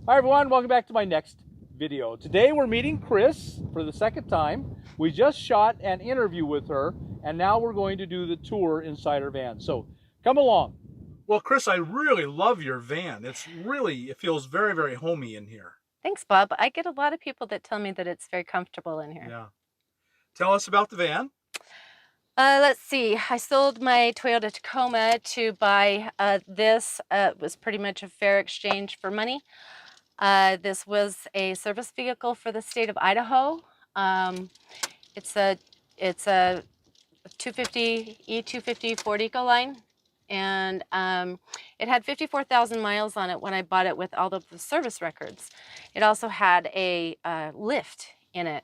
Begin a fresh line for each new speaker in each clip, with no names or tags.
Hi everyone, welcome back to my next video. Today we're meeting Kris for the second time. We just shot an interview with her and now we're going to do the tour inside her van. So come along. Well, Kris, I really love your van. It feels very, very homey in here.
Thanks, Bob. I get a lot of people that tell me that it's very comfortable in here.
Yeah. Tell us about the van.
Let's see. I sold my Toyota Tacoma to buy this. It was pretty much a fair exchange for money. This was a service vehicle for the state of Idaho. It's a E250 Ford Econoline, and it had 54,000 miles on it when I bought it with all of the service records. It also had a lift in it.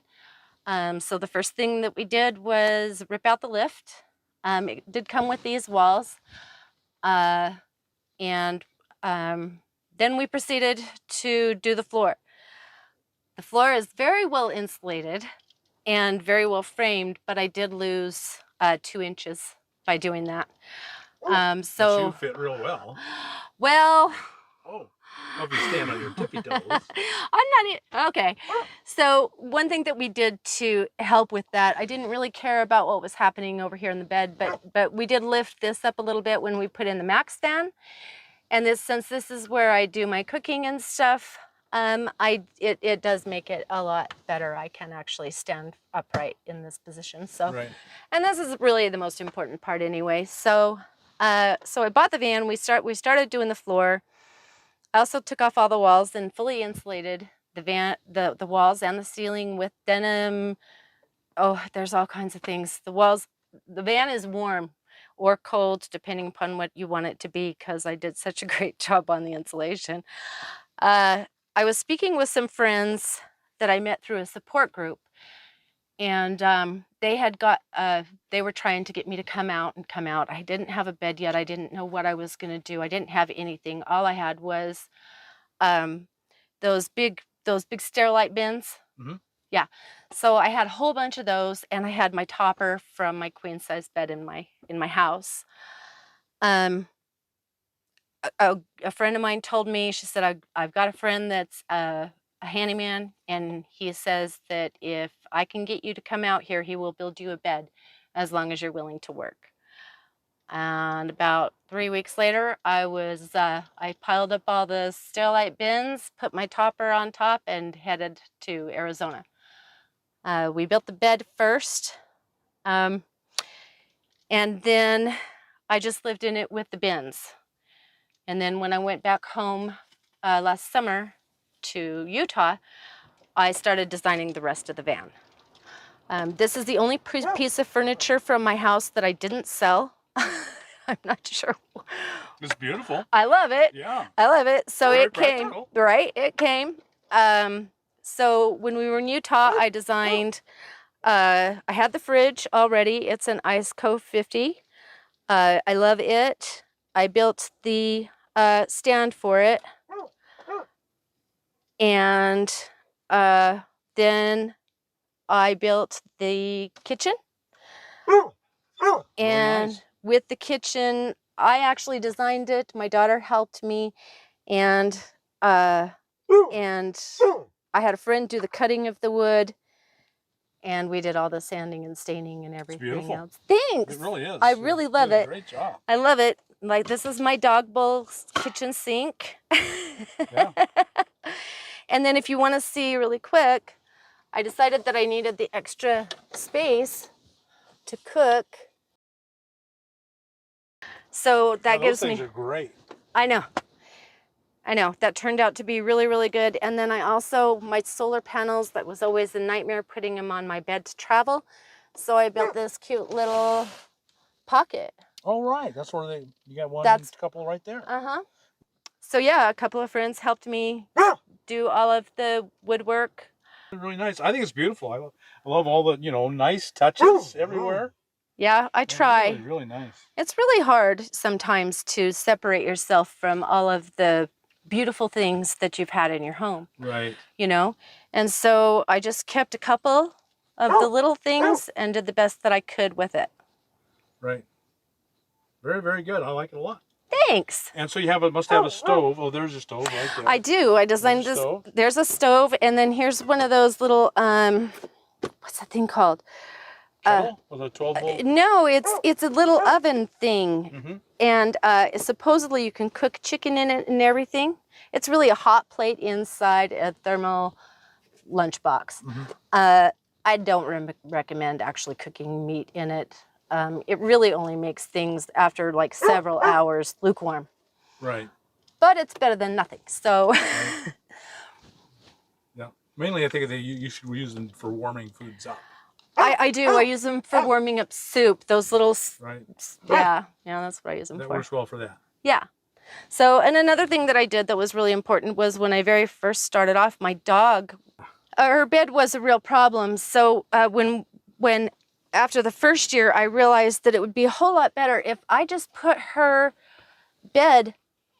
So the first thing that we did was rip out the lift. It did come with these walls, and then we proceeded to do the floor. The floor is very well insulated and very well framed, but I did lose 2 inches by doing that.
So you fit real well.
Well,
if you stand on your tippy toes.
Okay. So one thing that we did to help with that, I didn't really care about what was happening over here in the bed, but we did lift this up a little bit when we put in the max fan. And since this is where I do my cooking and stuff, it does make it a lot better. I can actually stand upright in this position. So,
right.
And this is really the most important part anyway. So, so I bought the van. We started doing the floor. I also took off all the walls and fully insulated the van, the walls and the ceiling with denim. Oh, there's all kinds of things. The van is warm or cold, depending upon what you want it to be, because I did such a great job on the insulation. I was speaking with some friends that I met through a support group, and they were trying to get me to come out. I didn't have a bed yet. I didn't know what I was going to do. I didn't have anything. All I had was those big Sterilite bins.
Mm-hmm.
Yeah. So I had a whole bunch of those, and I had my topper from my queen size bed in my house. A friend of mine told me, she said, I've got a friend that's a handyman, and he says that if I can get you to come out here, he will build you a bed as long as you're willing to work. And about 3 weeks later, I piled up all the Sterilite bins, put my topper on top, and headed to Arizona. We built the bed first, and then I just lived in it with the bins. And then when I went back home last summer to Utah, I started designing the rest of the van. This is the only piece of furniture from my house that I didn't sell. I'm not sure.
It's beautiful.
I love it.
Yeah.
I love it. So
Very
it came,
practical.
right? It came. So when we were in Utah, I designed, I had the fridge already. It's an E250. I love it. I built the stand for it. And then I built the kitchen. And nice. With the kitchen, I actually designed it. My daughter helped me, and I had a friend do the cutting of the wood, and we did all the sanding and staining and everything else. Thanks.
It really is.
I really love it.
Great job.
I love it. Like, this is my dog bowl kitchen sink.
Yeah.
And then if you want to see really quick, I decided that I needed the extra space to cook. So that gives me...
Those things are great.
I know. That turned out to be really, really good. And then I also, my solar panels, that was always a nightmare putting them on my bed to travel. So I built this cute little pocket.
Oh, right. That's where you got one couple right there.
Uh-huh. So yeah, a couple of friends helped me do all of the woodwork.
Really nice. I think it's beautiful. I love all the, nice touches everywhere.
Yeah, I try.
Really, really nice.
It's really hard sometimes to separate yourself from all of the beautiful things that you've had in your home.
Right.
And so I just kept a couple of the little things and did the best that I could with it.
Right. Very, very good. I like it a lot.
Thanks.
And so you must have a stove. Oh, there's a stove right there.
I do. I designed this. There's a stove, and then here's one of those little what's that thing called?
Kettle with a 12-volt?
No, it's a little oven thing, and supposedly you can cook chicken in it and everything. It's really a hot plate inside a thermal lunchbox. I don't recommend actually cooking meat in it. It really only makes things after like several hours lukewarm.
Right.
But it's better than nothing. So.
Right. Yeah. Mainly, I think that you should use them for warming foods up.
I do. I use them for warming up soup. Those little.
Right.
Yeah. Yeah, that's what I use them for.
That works well for that.
Yeah. So, and another thing that I did that was really important was when I very first started off, my dog, her bed was a real problem. So when after the first year, I realized that it would be a whole lot better if I just put her bed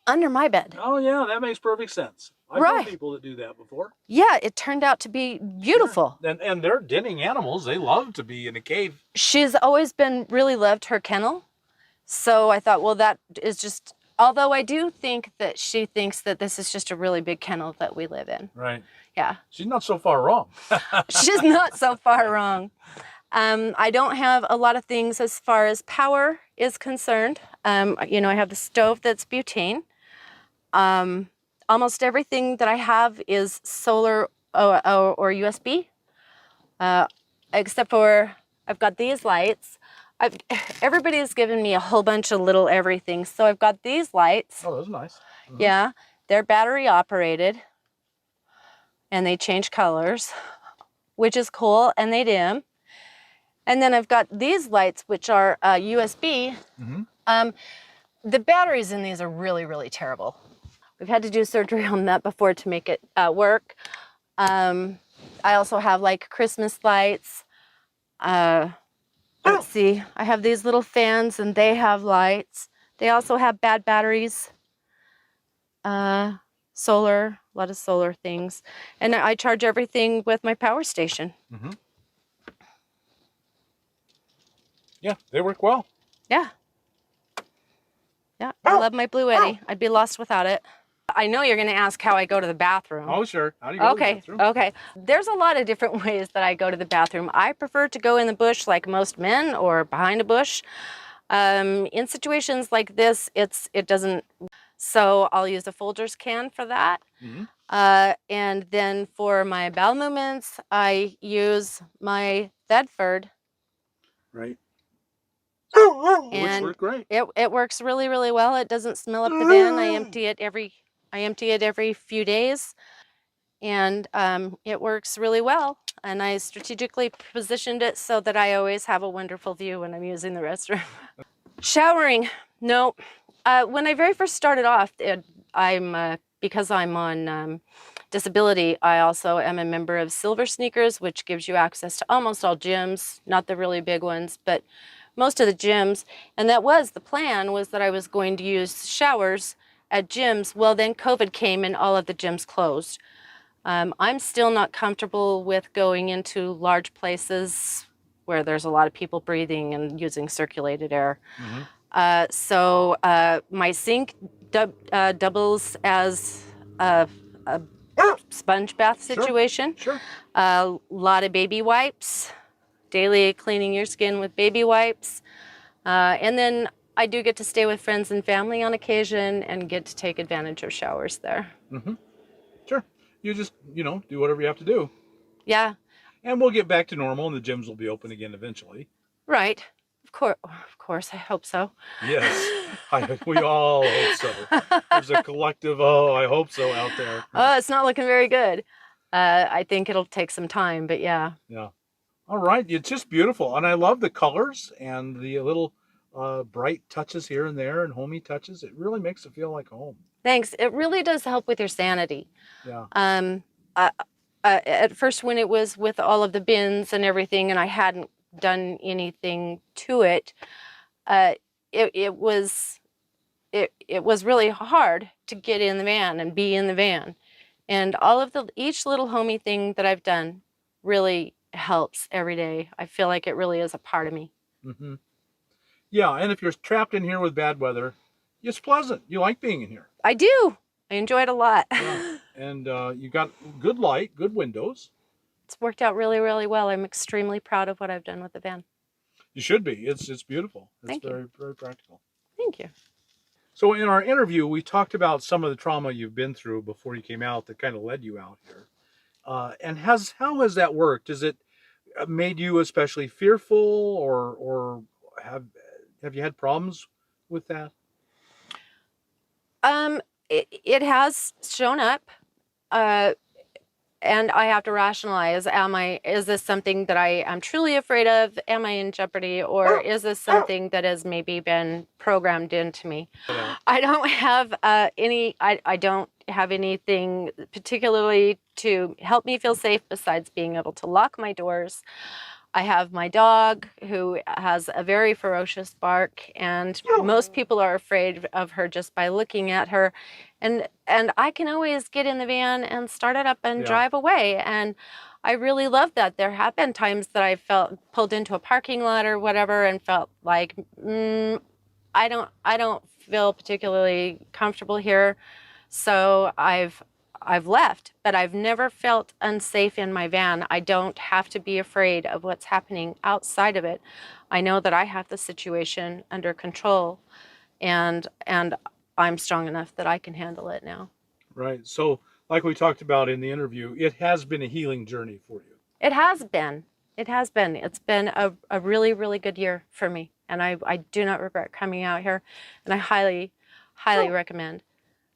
under my bed.
Oh yeah, that makes perfect sense. I've known people that do that before.
Yeah, it turned out to be beautiful.
Sure. And they're denning animals. They love to be in a cave.
She's always really loved her kennel. So I thought, well, that is just, although I do think that she thinks that this is just a really big kennel that we live in.
Right.
Yeah.
She's not so far wrong.
She's not so far wrong. I don't have a lot of things as far as power is concerned. You know, I have the stove that's butane. Almost everything that I have is solar or USB, except for I've got these lights. Everybody has given me a whole bunch of little everything. So I've got these lights.
Oh, those are nice.
Yeah, they're battery operated, and they change colors, which is cool, and they dim. And then I've got these lights, which are USB. The batteries in these are really, really terrible. We've had to do surgery on that before to make it work. I also have like Christmas lights. Let's see, I have these little fans and they have lights. They also have bad batteries. Solar, a lot of solar things. And I charge everything with my power station.
Yeah, they work well.
Yeah. Yeah, I love my Blue Eddy. I'd be lost without it. I know you're going to ask how I go to the bathroom.
Oh, sure. How do you go to the bathroom?
Okay. There's a lot of different ways that I go to the bathroom. I prefer to go in the bush like most men or behind a bush. In situations like this, it doesn't. So I'll use a Folgers can for that. And then for my bowel movements, I use my Thedford.
Right.
And
which worked great.
It works really, really well. It doesn't smell up the van. I empty it every few days, and it works really well. And I strategically positioned it so that I always have a wonderful view when I'm using the restroom. Showering, no. When I very first started off, because I'm on disability, I also am a member of Silver Sneakers, which gives you access to almost all gyms, not the really big ones, but most of the gyms. And that was the plan, was that I was going to use showers at gyms. Well, then COVID came and all of the gyms closed. I'm still not comfortable with going into large places where there's a lot of people breathing and using circulated air. So my sink doubles as a sponge bath situation.
Sure.
A lot of baby wipes, daily cleaning your skin with baby wipes. And then I do get to stay with friends and family on occasion and get to take advantage of showers there.
Sure. You just, do whatever you have to do.
Yeah.
And we'll get back to normal and the gyms will be open again eventually.
Right. Of course, I hope so.
Yes, we all hope so. There's a collective, I hope so out there.
It's not looking very good. I think it'll take some time, but yeah.
Yeah. All right. It's just beautiful. And I love the colors and the little bright touches here and there and homey touches. It really makes it feel like home.
Thanks. It really does help with your sanity.
Yeah.
At first, when it was with all of the bins and everything, and I hadn't done anything to it, it was really hard to get in the van and be in the van. And each little homey thing that I've done really helps every day. I feel like it really is a part of me.
Yeah, and if you're trapped in here with bad weather, it's pleasant. You like being in here.
I do. I enjoy it a lot.
Yeah. And you got good light, good windows.
It's worked out really, really well. I'm extremely proud of what I've done with the van.
You should be. It's beautiful. It's
Thank you.
very, very practical.
Thank you.
So in our interview, we talked about some of the trauma you've been through before you came out that kind of led you out here. And how has that worked? Has it made you especially fearful, or have you had problems with that?
It has shown up, and I have to rationalize, is this something that I am truly afraid of? Am I in jeopardy? Or is this something that has maybe been programmed into me?
Yeah.
I don't have I don't have anything particularly to help me feel safe besides being able to lock my doors. I have my dog, who has a very ferocious bark, and most people are afraid of her just by looking at her. And I can always get in the van and start it up and drive away. And I really love that. There have been times that I felt pulled into a parking lot or whatever and felt like, I don't feel particularly comfortable here. So I've left, but I've never felt unsafe in my van. I don't have to be afraid of what's happening outside of it. I know that I have the situation under control, and I'm strong enough that I can handle it now.
Right. So like we talked about in the interview, it has been a healing journey for you.
It has been. It has been. It's been a really, really good year for me, and I do not regret coming out here, and I highly, highly recommend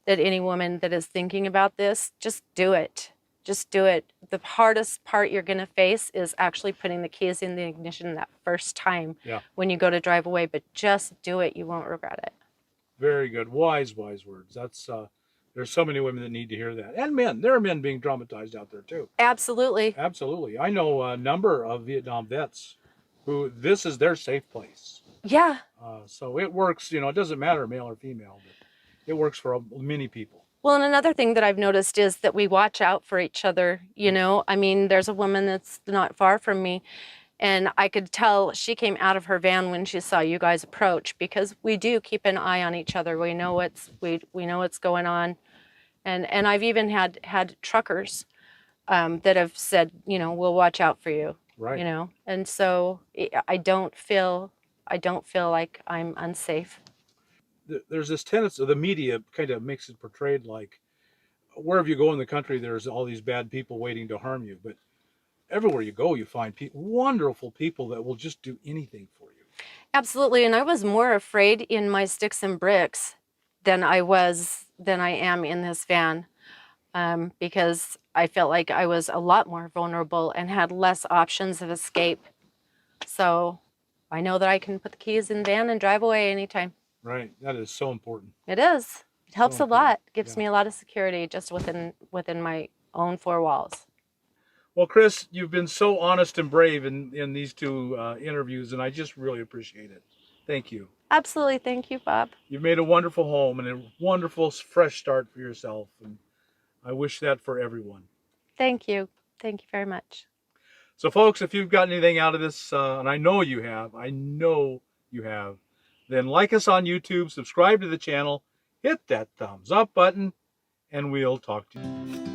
that any woman that is thinking about this, just do it. Just do it. The hardest part you're going to face is actually putting the keys in the ignition that first time when you go to drive away, but just do it. You won't regret it.
Very good. Wise words. That's there's so many women that need to hear that. And men. There are men being traumatized out there too.
Absolutely.
Absolutely. I know a number of Vietnam vets who this is their safe place.
Yeah.
So it works, it doesn't matter male or female, but it works for many people.
Well, and another thing that I've noticed is that we watch out for each other, I mean, there's a woman that's not far from me, and I could tell she came out of her van when she saw you guys approach, because we do keep an eye on each other. We know what's going on. And I've even had truckers that have said, we'll watch out for you.
Right.
And so I don't feel like I'm unsafe.
There's this tendency, the media kind of makes it portrayed like wherever you go in the country, there's all these bad people waiting to harm you. But everywhere you go, you find wonderful people that will just do anything for you.
Absolutely. And I was more afraid in my sticks and bricks than I am in this van, because I felt like I was a lot more vulnerable and had less options of escape. So I know that I can put the keys in the van and drive away anytime.
Right. That is so important.
It is. It helps a lot. It gives me a lot of security just within my own four walls.
Well, Kris, you've been so honest and brave in these two interviews, and I just really appreciate it. Thank you.
Absolutely. Thank you, Bob.
You've made a wonderful home and a wonderful fresh start for yourself, and I wish that for everyone.
Thank you. Thank you very much.
So, folks, if you've got anything out of this, and I know you have, then like us on YouTube, subscribe to the channel, hit that thumbs up button, and we'll talk to you.